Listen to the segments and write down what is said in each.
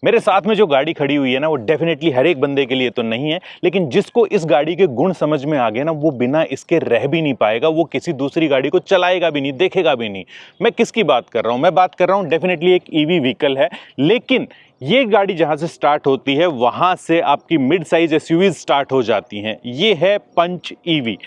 मेरे साथ में जो गाड़ी खड़ी हुई है ना, वो डेफिनेटली हर एक बंदे के लिए तो नहीं है, लेकिन जिसको इस गाड़ी के गुण समझ में आ गए ना, वो बिना इसके रह भी नहीं पाएगा, वो किसी दूसरी गाड़ी को चलाएगा भी नहीं, देखेगा भी नहीं। मैं किसकी बात कर रहा हूं? मैं बात कर रहा हूं डेफिनेटली एक ईवी व्हीकल है, लेकिन ये गाड़ी जहां से स्टार्ट होती है वहां से आपकी मिड साइज एसयूवीज स्टार्ट हो जाती हैं। ये है पंच ईवी।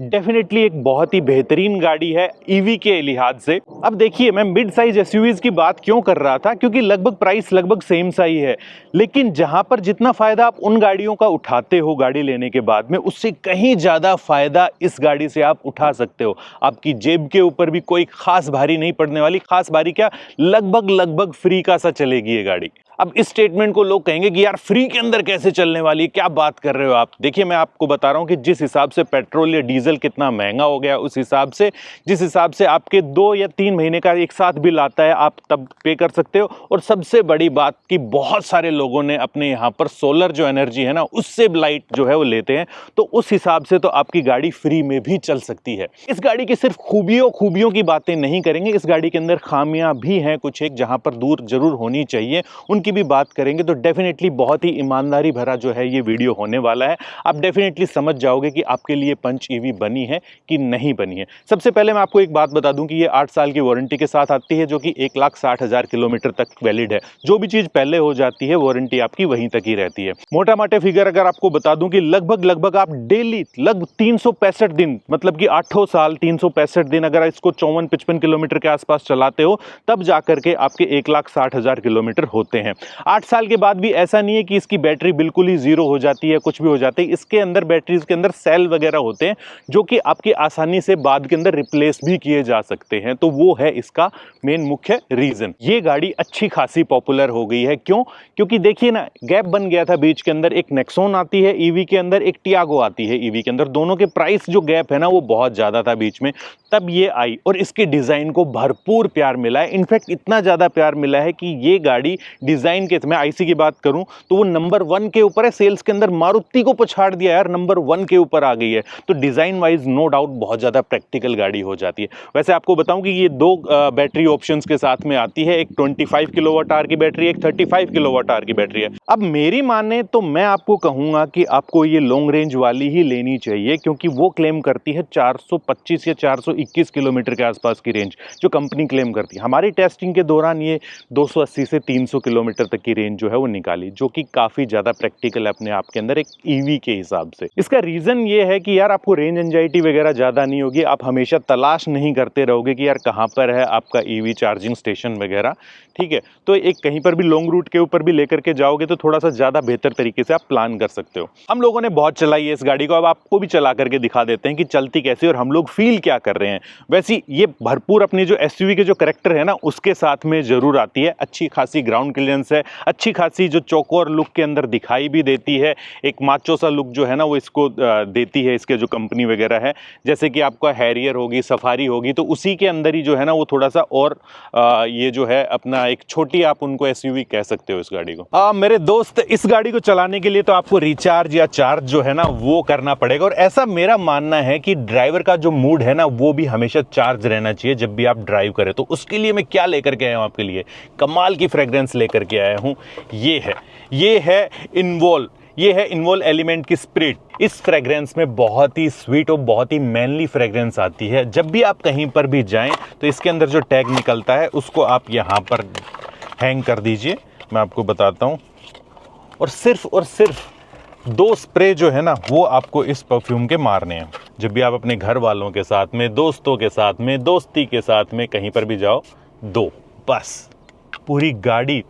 डेफिनेटली एक बहुत ही बेहतरीन गाड़ी है ईवी के लिहाज से। अब देखिए, मैं मिड साइज एसयूवीज की बात क्यों कर रहा था, क्योंकि लगभग प्राइस लगभग सेम सा ही है, लेकिन जहां पर जितना फायदा आप उन गाड़ियों का उठाते हो गाड़ी लेने के बाद में, उससे कहीं ज्यादा फायदा इस गाड़ी से आप उठा सकते हो। आपकी जेब के ऊपर भी कोई खास भारी नहीं पड़ने वाली, खास भारी क्या, लगभग लगभग फ्री का सा चलेगी ये गाड़ी। अब इस स्टेटमेंट को लोग कहेंगे कि यार फ्री के अंदर कैसे चलने वाली है, क्या बात कर रहे हो आप। देखिए, मैं आपको बता रहा हूं कि जिस हिसाब से पेट्रोल या डीजल कितना महंगा हो गया, उस हिसाब से जिस हिसाब से आपके 2 या 3 महीने का एक साथ बिल आता है, आप तब पे कर सकते हो। और सबसे बड़ी बात कि बहुत सारे लोगों ने अपने यहाँ पर सोलर जो एनर्जी है ना, उससे लाइट जो है वो लेते हैं, तो उस हिसाब से तो आपकी गाड़ी फ्री में भी चल सकती है। इस गाड़ी की सिर्फ खूबियों की बातें नहीं करेंगे, इस गाड़ी के अंदर खामियां भी हैं कुछ एक, जहां पर दूर जरूर होनी चाहिए, उनकी भी बात करेंगे। तो डेफिनेटली बहुत ही ईमानदारी भरा जो है ये वीडियो होने वाला है। आप डेफिनेटली समझ जाओगे कि आपके लिए पंच ईवी बनी है कि नहीं बनी है। सबसे पहले मैं आपको एक बात बता दूं कि ये 8 साल की वारंटी के साथ आती है, जो कि 1,60,000 किलोमीटर तक वैलिड है। जो भी चीज पहले हो जाती है, वारंटी आपकी वहीं तक ही रहती है। मोटा माटे फिगर अगर आपको बता दूं कि लगभग आप डेली लगभग 365 दिन, मतलब कि 8 साल 365 दिन अगर इसको 54-55 किलोमीटर के आसपास चलाते हो, तब जाकर के आपके 1,60,000 किलोमीटर होते हैं। 8 साल के बाद भी ऐसा नहीं है कि इसकी बैटरी बिल्कुल ही जीरो हो जाती है, कुछ भी हो जाती है। इसके अंदर बैटरीज के अंदर सेल वगैरह होते हैं, जो कि आपकी आसानी से बाद के अंदर रिप्लेस भी किए जा सकते हैं। तो वो है इसका मेन मुख्य रीजन। ये गाड़ी अच्छी खासी पॉपुलर हो गई है। क्यों? क्योंकि देखिए ना, गैप बन गया था बीच के अंदर। एक नेक्सॉन आती है ईवी के अंदर, एक टियागो आती है ईवी के अंदर। दोनों के प्राइस जो गैप है ना, वो बहुत ज्यादा था बीच में। तब ये आई और इसके डिजाइन को भरपूर प्यार मिला है। इनफैक्ट इतना ज्यादा प्यार मिला है कि ये गाड़ी डिजाइन के, मैं आईसी की बात करूं तो वो नंबर 1 के ऊपर है सेल्स के अंदर। मारुति को पछाड़ दिया यार, नंबर 1 के ऊपर आ गई है। तो डिजाइन वाइज नो डाउट बहुत ज्यादा प्रैक्टिकल गाड़ी हो जाती है। वैसे आपको बताऊं कि ये 2 बैटरी ऑप्शंस के साथ में आती है। एक 25 किलोवाट आवर की बैटरी, एक 35 किलोवाट आवर की बैटरी है। अब मेरी माने तो मैं आपको कहूंगा कि आपको ये लॉन्ग रेंज वाली ही लेनी चाहिए, क्योंकि वो क्लेम करती है 425 या 421 किलोमीटर के आसपास की रेंज, जो कंपनी क्लेम करती है। हमारी टेस्टिंग के दौरान ये 280 से 300 किलोमीटर तक की रेंज जो है वो निकाली, जो कि काफी ज्यादा प्रैक्टिकल है अपने आप के अंदर एक ईवी के हिसाब से। इसका रीजन ये है कि यार आपको रेंज एंजाइटी वगैरह ज्यादा नहीं होगी। आप हमेशा तलाश नहीं करते रहोगे कि यार कहां पर है आपका ईवी चार्जिंग स्टेशन वगैरह, ठीक है। तो एक कहीं पर भी लॉन्ग रूट के ऊपर भी लेकर के जाओगे तो थोड़ा सा ज्यादा बेहतर तरीके से आप प्लान कर सकते हो। हम लोगों ने बहुत चलाई है इस गाड़ी को, अब आपको भी चला करके दिखा देते हैं कि चलती कैसे और हम लोग फील क्या कर रहे हैं। वैसे ये भरपूर अपनी जो एसयूवी के जो कैरेक्टर है ना, उसके साथ में जरूर आती है। अच्छी खासी ग्राउंड क्लियरेंस है, अच्छी खासी जो चौकोर लुक के अंदर दिखाई भी देती है। एक माचो सा लुक जो है ना वो इसको देती है इसके जो कंपनी वगैरह है। जैसे कि आपका हैरियर होगी, सफारी होगी, तो उसी के अंदर ही जो है ना वो थोड़ा सा और ये जो है अपना एक छोटी, आप उनको एसयूवी कह सकते हो इस गाड़ी को। मेरे दोस्त, इस गाड़ी को चलाने के लिए तो आपको रिचार्ज या चार्ज जो है ना वो करना पड़ेगा। और ऐसा मेरा मानना है कि ड्राइवर का जो मूड है ना वो भी हमेशा चार्ज रहना चाहिए जब भी आप ड्राइव करें। तो उसके लिए मैं क्या लेकर के आया हूं आपके लिए, कमाल की फ्रेग्रेंस लेकर के आया हूं। ये है इन्वॉल्व, ये है इन्वॉल्व एलिमेंट की स्पिरिट। इस फ्रेग्रेंस में बहुत ही स्वीट और बहुत ही मैनली फ्रेग्रेंस आती है। जब भी आप कहीं पर भी जाएं तो इसके अंदर जो टैग निकलता है उसको आप यहां पर हैंग कर दीजिए। मैं आपको बताता हूं। और सिर्फ 2 स्प्रे जो है ना वो आपको इस परफ्यूम के मारने हैं। जब भी आप अपने घर वालों के साथ में, दोस्तों के साथ में, दोस्ती के साथ में कहीं पर भी जाओ, 2 बस। पूरी गाड़ी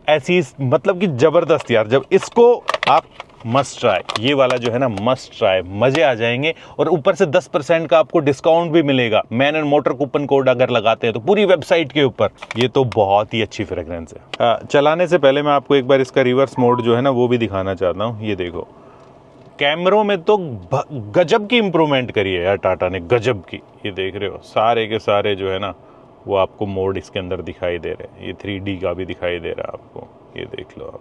ऐसी, मतलब कि जबरदस्त यार। जब इसको आप मस्ट ट्राई, ये वाला जो है ना मस्ट ट्राई, मजे आ जाएंगे। और ऊपर से 10% का आपको डिस्काउंट भी मिलेगा man and motor coupon code अगर लगाते हैं तो, पूरी वेबसाइट के ऊपर। ये तो बहुत ही अच्छी फ्रेग्रेंस है। चलाने से पहले मैं आपको एक बार इसका रिवर्स मोड जो है ना वो भी दिखाना चाहता हूँ। ये देखो, कैमरों में तो गजब की इंप्रूवमेंट करी है यार टाटा ने, गजब की। ये देख रहे हो सारे के सारे जो है ना वो आपको मोड इसके अंदर दिखाई दे रहे हैं। ये 3D का भी दिखाई दे रहा है आपको, ये देख लो आप,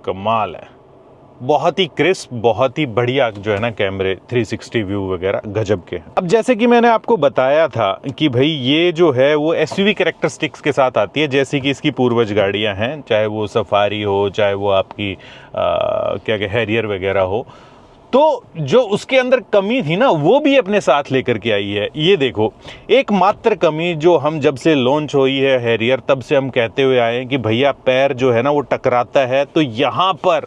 कमाल है। बहुत ही क्रिस्प, बहुत ही बढ़िया जो है ना कैमरे, 360 व्यू वगैरह गजब के। अब जैसे कि मैंने आपको बताया था कि भाई ये जो है वो एसयूवी कैरेक्टरिस्टिक्स के साथ आती है, जैसी कि इसकी पूर्वज गाड़ियां हैं, चाहे वो सफारी हो, चाहे वो आपकी क्या हैरियर वगैरह हो। तो जो उसके अंदर कमी थी ना वो भी अपने साथ लेकर के आई है। ये देखो, एकमात्र कमी जो हम जब से लॉन्च हुई है हैरियर तब से हम कहते हुए आए हैं कि भैया पैर जो है ना वो टकराता है तो यहाँ पर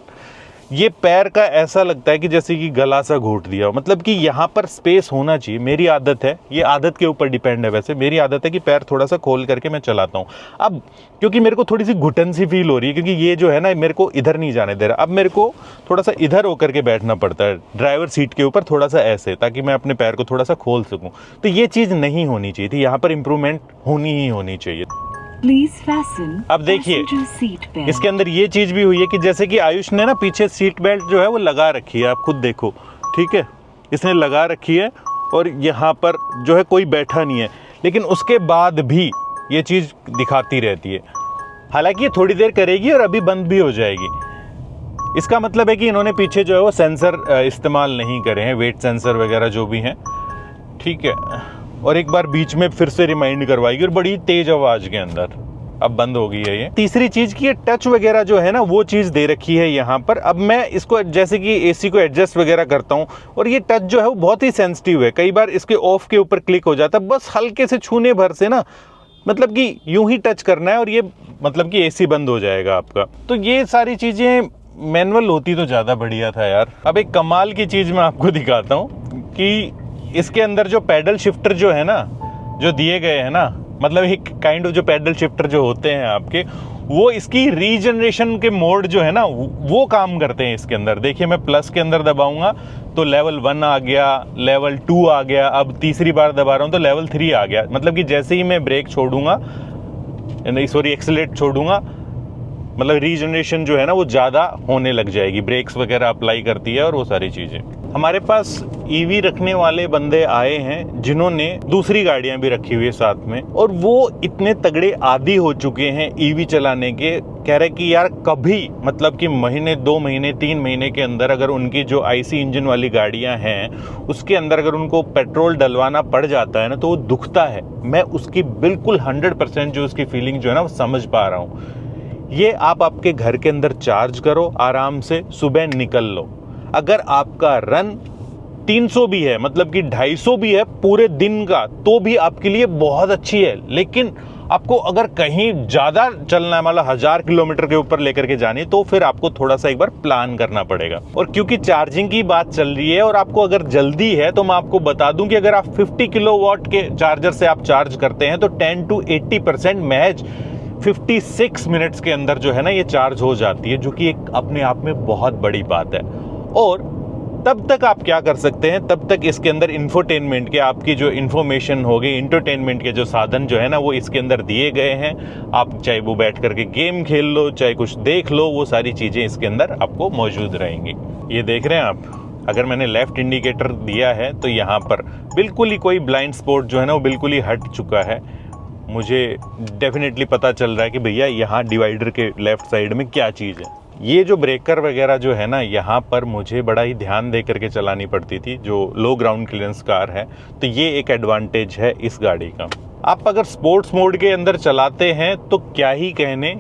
ये पैर का ऐसा लगता है कि जैसे कि गला सा घोट दिया हो, मतलब कि यहाँ पर स्पेस होना चाहिए। मेरी आदत है, ये आदत के ऊपर डिपेंड है, वैसे मेरी आदत है कि पैर थोड़ा सा खोल करके मैं चलाता हूँ। अब क्योंकि मेरे को थोड़ी सी घुटन सी फील हो रही है, क्योंकि ये जो है ना मेरे को इधर नहीं जाने दे रहा, अब मेरे को थोड़ा सा इधर होकर के बैठना पड़ता है ड्राइवर सीट के ऊपर, थोड़ा सा ऐसे, ताकि मैं अपने पैर को थोड़ा सा खोल सकूँ। तो ये चीज़ नहीं होनी चाहिए थी, यहाँ पर इंप्रूवमेंट होनी चाहिए। अब देखिए इसके अंदर ये चीज भी हुई है कि जैसे कि आयुष ने ना पीछे सीट बेल्ट जो है वो लगा रखी है, आप खुद देखो, ठीक है, इसने लगा रखी है और यहाँ पर जो है कोई बैठा नहीं है, लेकिन उसके बाद भी ये चीज दिखाती रहती है। हालांकि ये थोड़ी देर करेगी और अभी बंद भी हो जाएगी। इसका मतलब है कि इन्होंने पीछे जो है वो सेंसर इस्तेमाल नहीं करे हैं, वेट सेंसर वगैरह जो भी हैं, ठीक है। और एक बार बीच में फिर से रिमाइंड करवाएगी और बड़ी तेज आवाज के अंदर। अब बंद हो गई है ये। तीसरी चीज की टच वगैरह जो है ना वो चीज दे रखी है यहाँ पर। अब मैं इसको जैसे कि एसी को एडजस्ट वगैरह करता हूँ और ये टच जो है वो बहुत ही सेंसिटिव है, कई बार इसके ऑफ के ऊपर क्लिक हो जाता है, बस हल्के से छूने भर से ना, मतलब कि यूं ही टच करना है और ये मतलब कि एसी बंद हो जाएगा आपका। तो ये सारी चीजें मैनुअल होती तो ज्यादा बढ़िया था यार। अब एक कमाल की चीज मैं आपको दिखाता हूँ कि इसके अंदर जो पैडल शिफ्टर जो है ना, जो दिए गए हैं ना, मतलब एक काइंड ऑफ जो पैडल शिफ्टर जो होते हैं आपके, वो इसकी रीजनरेशन के मोड जो है ना वो काम करते हैं इसके अंदर। देखिए मैं प्लस के अंदर दबाऊंगा तो लेवल 1 आ गया, लेवल 2 आ गया, अब तीसरी बार दबा रहा हूं तो लेवल 3 आ गया। मतलब कि जैसे ही मैं ब्रेक छोड़ूंगा, एक्सीलरेट छोड़ूंगा, मतलब रीजनरेशन जो है ना वो ज़्यादा होने लग जाएगी, ब्रेक्स वगैरह अप्लाई करती है और वो सारी चीज़ें। हमारे पास ईवी रखने वाले बंदे आए हैं जिन्होंने दूसरी गाड़ियां भी रखी हुई है साथ में, और वो इतने तगड़े आदी हो चुके हैं ईवी चलाने के, कह रहे कि यार कभी मतलब कि महीने 2 महीने 3 महीने के अंदर अगर उनकी जो आईसी इंजन वाली गाड़ियां हैं उसके अंदर अगर उनको पेट्रोल डलवाना पड़ जाता है ना तो वो दुखता है। मैं उसकी बिल्कुल 100% जो उसकी फीलिंग जो है ना वो समझ पा रहा हूँ। ये आप आपके घर के अंदर चार्ज करो आराम से, सुबह निकल लो। अगर आपका रन 300 भी है, मतलब कि 250 भी है पूरे दिन का, तो भी आपके लिए बहुत अच्छी है। लेकिन आपको अगर कहीं ज़्यादा चलना है, मतलब 1000 किलोमीटर के ऊपर लेकर के जानी, तो फिर आपको थोड़ा सा एक बार प्लान करना पड़ेगा। और क्योंकि चार्जिंग की बात चल रही है और आपको अगर जल्दी है तो मैं आपको बता दूं कि अगर आप 50 किलोवाट के चार्जर से आप चार्ज करते हैं तो 10 to 80% महज 56 मिनट्स के अंदर जो है ना ये चार्ज हो जाती है, जो कि एक अपने आप में बहुत बड़ी बात है। और तब तक आप क्या कर सकते हैं, तब तक इसके अंदर इंफोटेनमेंट के आपकी जो इन्फॉर्मेशन होगी, इंटरटेनमेंट के जो साधन जो है ना वो इसके अंदर दिए गए हैं। आप चाहे वो बैठ करके गेम खेल लो, चाहे कुछ देख लो, वो सारी चीज़ें इसके अंदर आपको मौजूद रहेंगी। ये देख रहे हैं आप, अगर मैंने लेफ्ट इंडिकेटर दिया है तो यहाँ पर बिल्कुल ही कोई ब्लाइंड स्पॉट जो है ना वो बिल्कुल ही हट चुका है। मुझे डेफिनेटली पता चल रहा है कि भैया यहाँ डिवाइडर के लेफ्ट साइड में क्या चीज़ है। ये जो ब्रेकर वगैरह जो है ना यहाँ पर मुझे बड़ा ही ध्यान दे करके चलानी पड़ती थी, जो लो ग्राउंड क्लियरेंस कार है, तो ये एक एडवांटेज है इस गाड़ी का। आप अगर स्पोर्ट्स मोड के अंदर चलाते हैं तो क्या ही कहने,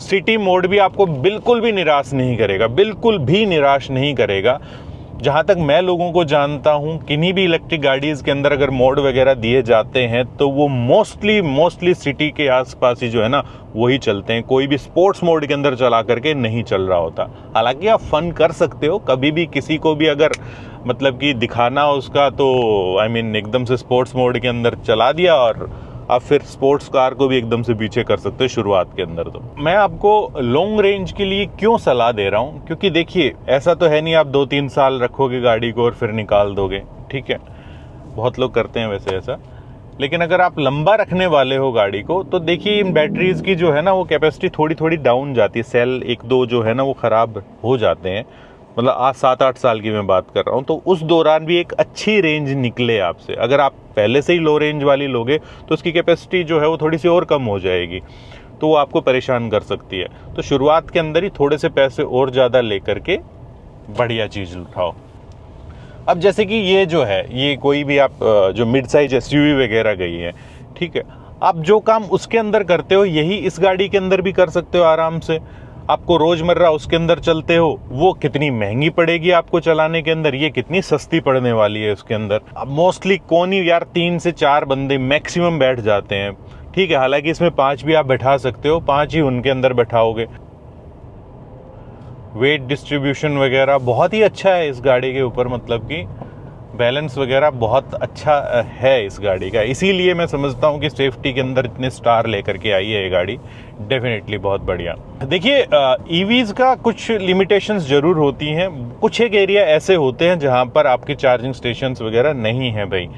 सिटी मोड भी आपको बिल्कुल भी निराश नहीं करेगा, बिल्कुल भी निराश नहीं करेगा। जहाँ तक मैं लोगों को जानता हूँ, किन्हीं भी इलेक्ट्रिक गाड़ीज़ के अंदर अगर मोड वगैरह दिए जाते हैं तो वो मोस्टली सिटी के आसपास ही जो है ना वही चलते हैं, कोई भी स्पोर्ट्स मोड के अंदर चला करके नहीं चल रहा होता। हालांकि आप फन कर सकते हो कभी भी, किसी को भी अगर मतलब कि दिखाना हो उसका, तो एकदम से स्पोर्ट्स मोड के अंदर चला दिया और आप फिर स्पोर्ट्स कार को भी एकदम से पीछे कर सकते हो शुरुआत के अंदर। तो मैं आपको लॉन्ग रेंज के लिए क्यों सलाह दे रहा हूँ, क्योंकि देखिए ऐसा तो है नहीं आप 2-3 साल रखोगे गाड़ी को और फिर निकाल दोगे, ठीक है, बहुत लोग करते हैं वैसे ऐसा। लेकिन अगर आप लंबा रखने वाले हो गाड़ी को तो देखिए इन बैटरीज की जो है ना वो कैपेसिटी थोड़ी डाउन जाती है, सेल 1-2 जो है ना वो ख़राब हो जाते हैं, मतलब आज 7-8 साल की मैं बात कर रहा हूँ। तो उस दौरान भी एक अच्छी रेंज निकले आपसे। अगर आप पहले से ही लो रेंज वाली लोगे तो उसकी कैपेसिटी जो है वो थोड़ी सी और कम हो जाएगी, तो वो आपको परेशान कर सकती है। तो शुरुआत के अंदर ही थोड़े से पैसे और ज़्यादा लेकर के बढ़िया चीज़ उठाओ। अब जैसे कि ये जो है, ये कोई भी आप जो मिड साइज एसयूवी वगैरह गई है, ठीक है, आप जो काम उसके अंदर करते हो यही इस गाड़ी के अंदर भी कर सकते हो आराम से। आपको रोज़मर्रा उसके अंदर चलते हो, वो कितनी महंगी पड़ेगी आपको चलाने के अंदर, ये कितनी सस्ती पड़ने वाली है उसके अंदर। अब मोस्टली कौन ही यार 3 से 4 बंदे मैक्सिमम बैठ जाते हैं, ठीक है, हालांकि इसमें 5 भी आप बैठा सकते हो, 5 ही उनके अंदर बैठाओगे। वेट डिस्ट्रीब्यूशन वगैरह बहुत ही अच्छा है इस गाड़ी के ऊपर, मतलब कि बैलेंस वगैरह बहुत अच्छा है इस गाड़ी का, इसीलिए मैं समझता हूँ कि सेफ्टी के अंदर इतने स्टार लेकर के आई है ये गाड़ी, डेफिनेटली बहुत बढ़िया। देखिए ईवीज़ का कुछ लिमिटेशंस ज़रूर होती हैं, कुछ एक एरिया ऐसे होते हैं जहाँ पर आपके चार्जिंग स्टेशंस वगैरह नहीं हैं भाई,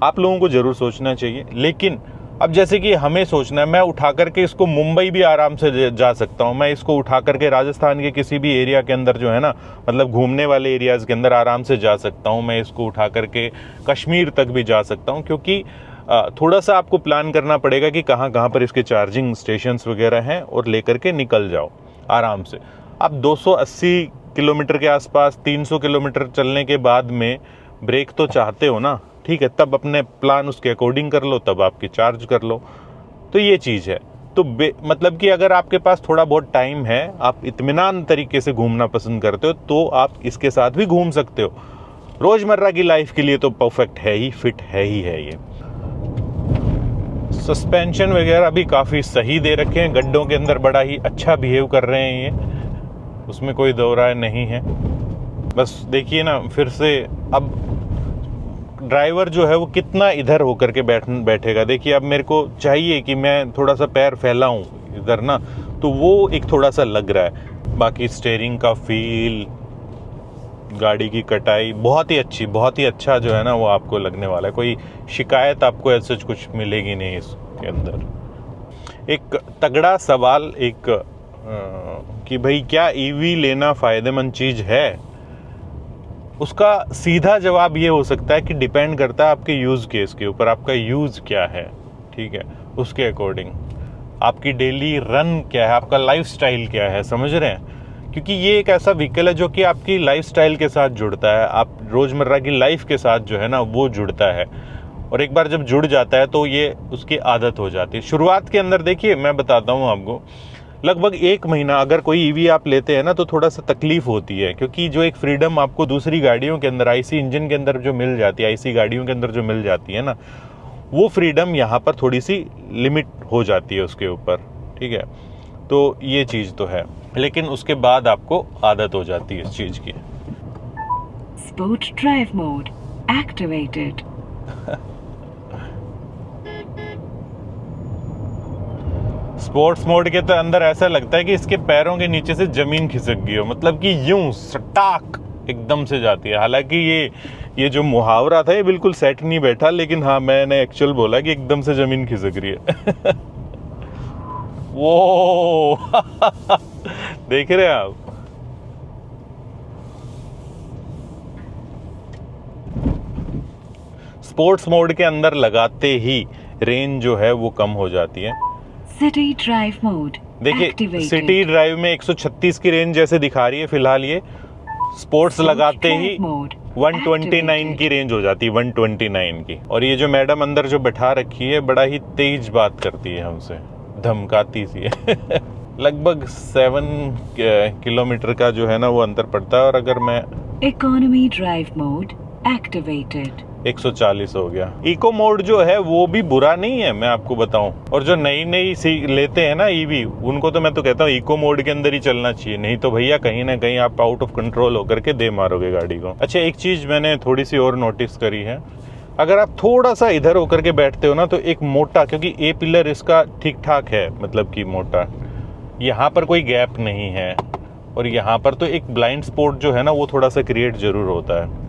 आप लोगों को ज़रूर सोचना चाहिए। लेकिन अब जैसे कि हमें सोचना है, मैं उठा करके इसको मुंबई भी आराम से जा सकता हूँ, मैं इसको उठा करके राजस्थान के किसी भी एरिया के अंदर जो है ना, मतलब घूमने वाले एरियाज़ के अंदर आराम से जा सकता हूँ, मैं इसको उठा करके कश्मीर तक भी जा सकता हूँ, क्योंकि थोड़ा सा आपको प्लान करना पड़ेगा कि कहाँ कहाँ पर इसके चार्जिंग स्टेशंस वगैरह हैं, और लेकर के निकल जाओ आराम से। आप 280 किलोमीटर के आसपास, 300 किलोमीटर चलने के बाद में ब्रेक तो चाहते हो ना, ठीक है, तब अपने प्लान उसके अकॉर्डिंग कर लो, तब आपकी चार्ज कर लो। तो ये चीज़ है। तो मतलब कि अगर आपके पास थोड़ा बहुत टाइम है, आप इत्मीनान तरीके से घूमना पसंद करते हो, तो आप इसके साथ भी घूम सकते हो। रोज़मर्रा की लाइफ के लिए तो परफेक्ट है ही, फिट है ही है ये। सस्पेंशन वगैरह भी काफ़ी सही दे रखे हैं, गड्ढों के अंदर बड़ा ही अच्छा बिहेव कर रहे हैं ये, उसमें कोई दो राय नहीं है। बस देखिए ना, फिर से अब ड्राइवर जो है वो कितना इधर होकर के बैठेगा। देखिए अब मेरे को चाहिए कि मैं थोड़ा सा पैर फैलाऊं इधर ना, तो वो एक थोड़ा सा लग रहा है। बाकी स्टीयरिंग का फील, गाड़ी की कटाई बहुत ही अच्छी, बहुत ही अच्छा जो है ना वो आपको लगने वाला है। कोई शिकायत आपको ऐसा कुछ मिलेगी नहीं इसके अंदर। एक तगड़ा सवाल कि भाई क्या ईवी लेना फ़ायदेमंद चीज़ है, उसका सीधा जवाब ये हो सकता है कि डिपेंड करता है आपके यूज़ केस के ऊपर, आपका यूज़ क्या है, ठीक है, उसके अकॉर्डिंग आपकी डेली रन क्या है, आपका लाइफस्टाइल क्या है, समझ रहे हैं। क्योंकि ये एक ऐसा व्हीकल है जो कि आपकी लाइफस्टाइल के साथ जुड़ता है, आप रोज़मर्रा की लाइफ के साथ जो है ना वो जुड़ता है, और एक बार जब जुड़ जाता है तो ये उसकी आदत हो जाती है। शुरुआत के अंदर देखिए मैं बताता हूँ आपको, लगभग 1 महीना अगर कोई ईवी आप लेते हैं ना तो थोड़ा सा तकलीफ होती है, क्योंकि जो एक फ्रीडम आपको दूसरी गाड़ियों के अंदर, आईसी इंजन के अंदर जो मिल जाती है, आईसी गाड़ियों के अंदर जो मिल जाती है ना, वो फ्रीडम यहाँ पर थोड़ी सी लिमिट हो जाती है उसके ऊपर, ठीक है। तो ये चीज़ तो है, लेकिन उसके बाद आपको आदत हो जाती है इस चीज़ की। Sport drive mode activated. Sports mode के तो अंदर ऐसा लगता है कि इसके पैरों के नीचे से जमीन खिसक गई हो, मतलब कि यूं सटाक एकदम से जाती है। हालांकि ये जो मुहावरा था ये बिल्कुल सेट नहीं बैठा, लेकिन हाँ मैंने एक्चुअल बोला कि एकदम से जमीन खिसक रही है। वो देख रहे हैं आप, स्पोर्ट्स मोड के अंदर लगाते ही रेंज जो है वो कम हो जाती है। सिटी ड्राइव मोड देखिए सिटी ड्राइव में 136 की रेंज जैसे दिखा रही है फिलहाल, ये स्पोर्ट्स लगाते ही 129 की रेंज हो जाती है, 129 की। और ये जो मैडम अंदर जो बैठा रखी है बड़ा ही तेज बात करती है हमसे, धमकाती सी है। लगभग 7 किलोमीटर का जो है ना वो अंतर पड़ता है, और अगर मैं इकोनॉमी ड्राइव मोड एक्टिवेटेड 140 हो गया। इको मोड जो है वो भी बुरा नहीं है, मैं आपको बताऊं। और जो नई लेते हैं ना ईवी, उनको तो मैं तो कहता हूँ इको मोड के अंदर ही चलना चाहिए, नहीं तो भैया कहीं ना कहीं आप आउट ऑफ कंट्रोल होकर के दे मारोगे गाड़ी को। अच्छा एक चीज़ मैंने थोड़ी सी और नोटिस करी है, अगर आप थोड़ा सा इधर होकर के बैठते हो ना तो एक मोटा, क्योंकि ए पिलर इसका ठीक ठाक है, मतलब कि मोटा, यहाँ पर कोई गैप नहीं है, और यहाँ पर तो एक ब्लाइंड स्पॉट जो है ना वो थोड़ा सा क्रिएट जरूर होता है।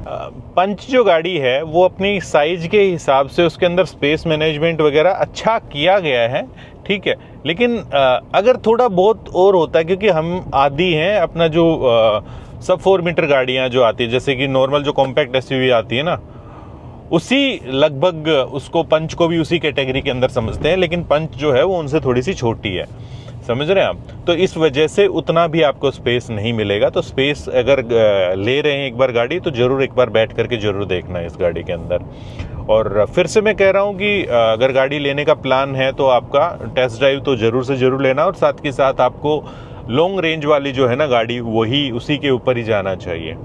पंच जो गाड़ी है वो अपनी साइज के हिसाब से उसके अंदर स्पेस मैनेजमेंट वगैरह अच्छा किया गया है, ठीक है, लेकिन अगर थोड़ा बहुत और होता है, क्योंकि हम आदी हैं अपना जो सब 4 मीटर गाड़ियाँ जो आती है, जैसे कि नॉर्मल जो कॉम्पैक्ट एसयूवी आती है ना, उसी लगभग उसको पंच को भी उसी कैटेगरी के अंदर समझते हैं, लेकिन पंच जो है वो उनसे थोड़ी सी छोटी है। समझ रहे हैं आप। तो इस वजह से उतना भी आपको स्पेस नहीं मिलेगा। तो स्पेस अगर ले रहे हैं एक बार गाड़ी, तो ज़रूर एक बार बैठ करके ज़रूर देखना है इस गाड़ी के अंदर। और फिर से मैं कह रहा हूँ कि अगर गाड़ी लेने का प्लान है तो आपका टेस्ट ड्राइव तो ज़रूर से ज़रूर लेना, और साथ के साथ आपको लॉन्ग रेंज वाली जो है ना गाड़ी, वही उसी के ऊपर ही जाना चाहिए।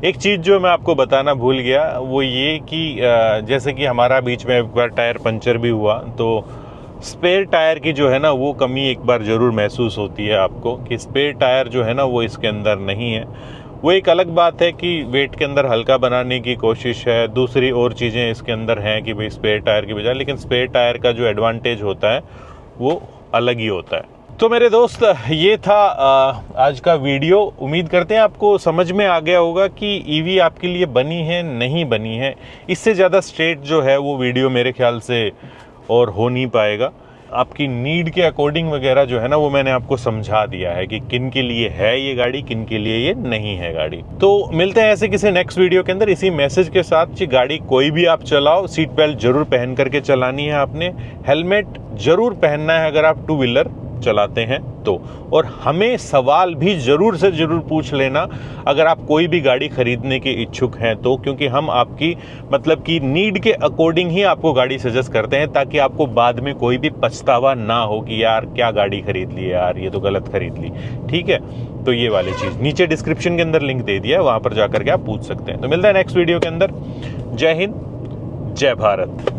एक चीज़ जो मैं आपको बताना भूल गया वो ये कि जैसे कि हमारा बीच में एक बार टायर पंचर भी हुआ, तो स्पेयर टायर की जो है ना वो कमी एक बार ज़रूर महसूस होती है आपको, कि स्पेयर टायर जो है ना वो इसके अंदर नहीं है। वो एक अलग बात है कि वेट के अंदर हल्का बनाने की कोशिश है, दूसरी और चीज़ें इसके अंदर हैं कि भाई स्पेयर टायर की बजाय, लेकिन स्पेयर टायर का जो एडवांटेज होता है वो अलग ही होता है। तो मेरे दोस्त, ये था आज का वीडियो। उम्मीद करते हैं आपको समझ में आ गया होगा कि ईवी आपके लिए बनी है नहीं बनी है। इससे ज़्यादा स्ट्रेट जो है वो वीडियो मेरे ख्याल से और हो नहीं पाएगा। आपकी नीड के अकॉर्डिंग वगैरह जो है ना वो मैंने आपको समझा दिया है कि किन के लिए है ये गाड़ी, किन के लिए ये नहीं है गाड़ी। तो मिलते हैं ऐसे किसी नेक्स्ट वीडियो के अंदर इसी मैसेज के साथ कि गाड़ी कोई भी आप चलाओ, सीट बेल्ट जरूर पहन करके चलानी है आपने, हेलमेट जरूर पहनना है अगर आप टू व्हीलर चलाते हैं तो, और हमें सवाल भी जरूर से जरूर पूछ लेना अगर आप कोई भी गाड़ी खरीदने के इच्छुक हैं तो, क्योंकि हम आपकी मतलब कि नीड के अकॉर्डिंग ही आपको गाड़ी सजेस्ट करते हैं, ताकि आपको बाद में कोई भी पछतावा ना हो कि यार क्या गाड़ी खरीद ली यार, ये तो गलत खरीद ली। ठीक है, तो ये वाली चीज़ नीचे डिस्क्रिप्शन के अंदर लिंक दे दिया है, वहाँ पर जा करके आप पूछ सकते हैं। तो मिलता है नेक्स्ट वीडियो के अंदर। जय हिंद, जय भारत।